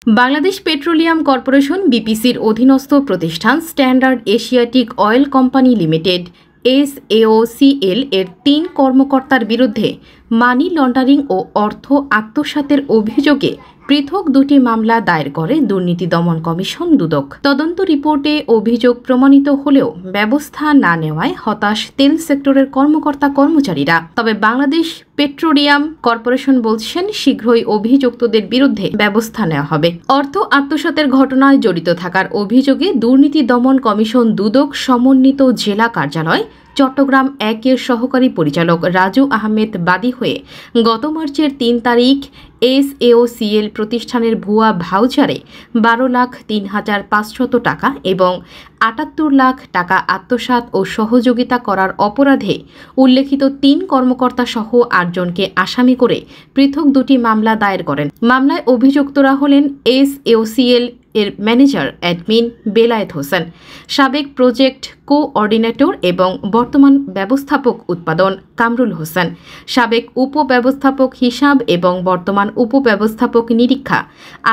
Bangladesh petroleum corporation বিপিসির অধীনস্থ প্রতিষ্ঠান standard Asiatic oil company limited SAOCL এর 3 কর্মকর্তার বিরুদ্ধে মানি লন্ডারিং ও অর্থ আত্মসাতের অভিযোগে পৃথক 2টি মামলা দায়ের করে দুর্নীতি দমন কমিশন দুদক। তদন্ত রিপোর্টে অভিযোগ প্রমাণিত হলেও ব্যবস্থা না নেওয়ায় হতাশ তেল সেক্টরের কর্মকর্তা কর্মচারীরা। তবে বাংলাদেশ পেট্রোলিয়াম কর্পোরেশন বলছেন শীঘ্রই অভিযুক্তদের বিরুদ্ধে ব্যবস্থা নেওয়া হবে। অর্থ আত্মসাতের ঘটনায় জড়িত থাকার অভিযোগে দুর্নীতি দমন কমিশন দুদক সমন্বিত জেলা কার্যালয় চট্টগ্রাম 1-এর সহকারী পরিচালক রাজু আহমেদ বাদী হয়ে গত মার্চের 3 তারিখ SAOCL প্রতিষ্ঠানের ভুয়া ভাউচারে 12,03,500 টাকা এবং 78 লাখ টাকা আত্মসাৎ ও সহযোগিতা করার অপরাধে উল্লেখিত 3 কর্মকর্তা সহ 8 জনকে আসামি করে পৃথক 2টি মামলা দায়ের করেন। মামলায় অভিযুক্তরা হলেন SAOCL এর ম্যানেজার অ্যাডমিন বেলায়েত হোসেন, সাবেক প্রজেক্ট কোঅর্ডিনেটর এবং বর্তমান ব্যবস্থাপক উৎপাদন কামরুল হোসেন, সাবেক উপব্যবস্থাপক হিসাব এবং বর্তমান উপব্যবস্থাপক নিরীক্ষা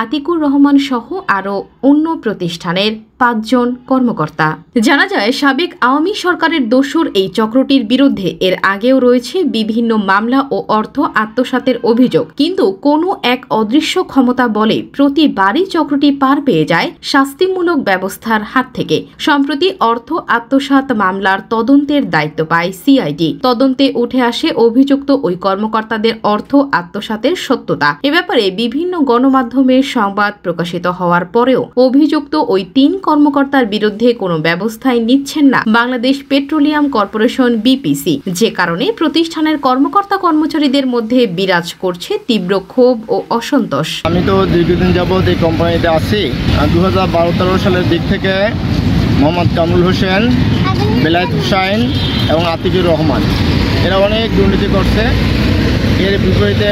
আতিকুর রহমান সহ আরও অন্য প্রতিষ্ঠানের 5 জন কর্মকর্তা। জানা যায় সাবেক আওয়ামী সরকারের দোসর এই চক্রটির বিরুদ্ধে এর আগেও রয়েছে বিভিন্ন মামলা ও অর্থ আত্মসাতের অভিযোগ, কিন্তু কোনো এক অদৃশ্য ক্ষমতা বলে প্রতিবারই চক্রটি পার পেয়ে যায় শাস্তিমূলক ব্যবস্থার হাত থেকে। সম্প্রতি অর্থ আত্মসাৎ মামলার তদন্তের দায়িত্ব পায় সিআইডি। তদন্তে উঠে আসে অভিযুক্ত ওই কর্মকর্তাদের অর্থ আত্মসাতের সত্যতা। এ ব্যাপারে বিভিন্ন গণমাধ্যমে সংবাদ প্রকাশিত হওয়ার পরেও অভিযুক্ত ওই 3 কর্মকর্তার বিরুদ্ধে কোনো ব্যবস্থাই নিচ্ছেন না বাংলাদেশ পেট্রোলিয়াম কর্পোরেশন বিপিসি, যে কারণে প্রতিষ্ঠানের কর্মকর্তা কর্মচারীদের মধ্যে বিরাজ করছে তীব্র ক্ষোভ ও অসন্তোষ। আমি তো দীর্ঘদিন যাবৎ এই কোম্পানিতে আছি। 2012-13 সালের দিক থেকে মোহাম্মদ কামরুল হোসেন, বেলায়েত হোসেন এবং আতিকুর রহমান এরা অনেক দুর্নীতি করছে। এর বিপরীতে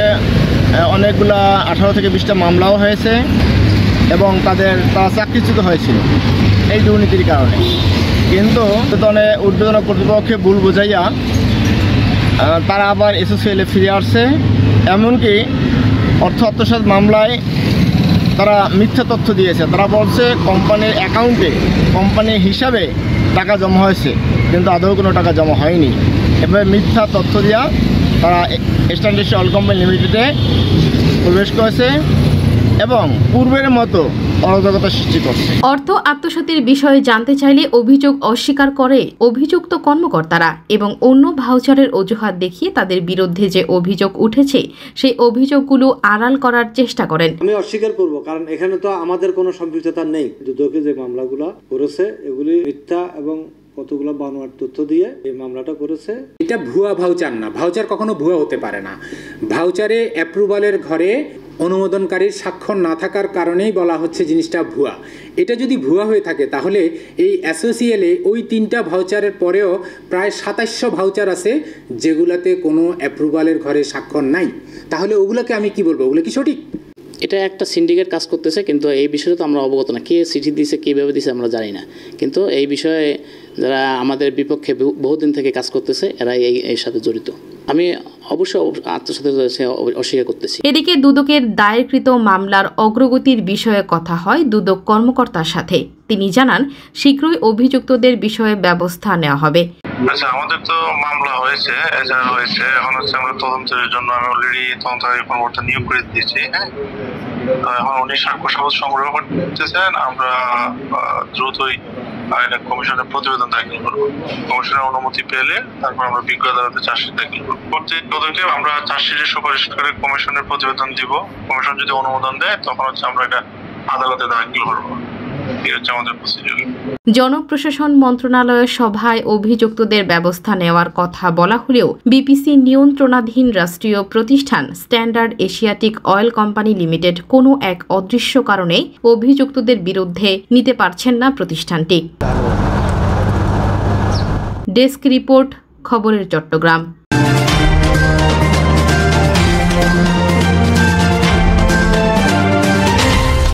অনেকগুলা 18 থেকে 20টা মামলাও হয়েছে এবং তারা চাকরিচ্যুত হয়েছিল এই দুর্নীতির কারণে। কিন্তু ঊর্ধ্বতন কর্তৃপক্ষে ভুল বুঝাইয়া তারা আবার SAOCL-এ ফিরে আসছে। এমনকি অর্থ আত্মসাৎ মামলায় তারা মিথ্যা তথ্য দিয়েছে। তারা বলছে কোম্পানির অ্যাকাউন্টে কোম্পানির হিসাবে টাকা জমা হয়েছে, কিন্তু আদৌ কোনো টাকা জমা হয়নি। এভাবে মিথ্যা তথ্য দিয়া তারা স্ট্যান্ডার্ড অয়েল কোম্পানি লিমিটেডে প্রবেশ করেছে এবং পূর্বের মতো অরাজকতা সৃষ্টি করছে। অর্থ আত্মসাতের বিষয়ে জানতে চাইলে অভিযোগ অস্বীকার করে অভিযুক্ত কর্মকর্তারা এবং অন্য ভাউচারের অজুহাত দেখিয়ে তাদের বিরুদ্ধে যে অভিযোগ উঠেছে সেই অভিযোগগুলো আড়াল করার চেষ্টা করেন। আমি অস্বীকার করব, কারণ এখানে তো আমাদের কোনো সম্পৃক্ততা নেই। দুদকে যে মামলাগুলো করেছে এগুলি মিথ্যা এবং কতগুলো বানোয়ার তথ্য দিয়ে এই মামলাটা করেছে। এটা ভুয়া ভাউচার না, ভাউচার কখনো ভুয়া হতে পারে না। ভাউচারে অ্যাপ্রুভালের ঘরে অনুমোদনকারীর স্বাক্ষর না থাকার কারণেই বলা হচ্ছে জিনিসটা ভুয়া। এটা যদি ভুয়া হয়ে থাকে তাহলে এই SAOCL-এ ওই 3টা ভাউচারের পরেও প্রায় 2700 ভাউচার আছে যেগুলাতে কোনো অ্যাপ্রুভালের ঘরে স্বাক্ষর নাই। তাহলে ওগুলোকে আমি কি বলবো, ওগুলো কি সঠিক? এটা একটা সিন্ডিকেট কাজ করতেছে, কিন্তু এই বিষয়ে তো আমরা অবগত না। কে চিঠি দিয়েছে, কীভাবে দিয়েছে আমরা জানি না। কিন্তু এই বিষয়ে যারা আমাদের বিপক্ষে বহুদিন থেকে কাজ করতেছে এরা এর সাথে জড়িত। আমি অবশ্যই আত্মসাতের অস্বীকার করতেছি। এদিকে দুদকের দায়েরকৃত মামলার অগ্রগতির বিষয়ে কথা হয় দুদক কর্মকর্তার সাথে। তিনি জানান শীঘ্রই অভিযুক্তদের বিষয়ে ব্যবস্থা নেওয়া হবে। আচ্ছা, আমাদের তো মামলা হয়েছে, এজাহার হয়েছে। এখন হচ্ছে আমরা তদন্তের জন্য আমি অলরেডি তদন্তকারী কর্মকর্তা নিয়োগ করে দিয়েছি। এখন উনি সাক্ষ্য সংগ্রহ করতেছেন। আমরা দ্রুতই কমিশনের প্রতিবেদন দাখিল করবো। কমিশনের অনুমতি পেলে তারপর আমরা বিজ্ঞ আদালতে চার্জশিট দাখিল করবো। প্রত্যেক পদকে আমরা চার্জশিটের সুপারিশ করে কমিশনের প্রতিবেদন দিব। কমিশন যদি অনুমোদন দেয় তখন হচ্ছে আমরা এটা আদালতে দাখিল করবো। জনপ্রশাসন মন্ত্রণালয়ের সভায় অভিযুক্তদের ব্যবস্থা নেওয়ার কথা বলা হলেও বিপিসি নিয়ন্ত্রণাধীন রাষ্ট্রীয় প্রতিষ্ঠান standard Asiatic oil company limited কোনো এক অদৃশ্য কারণে অভিযুক্তদের বিরুদ্ধে নিতে পারছেন না প্রতিষ্ঠানটি। ডেস্ক রিপোর্ট, খবরের চট্টগ্রাম।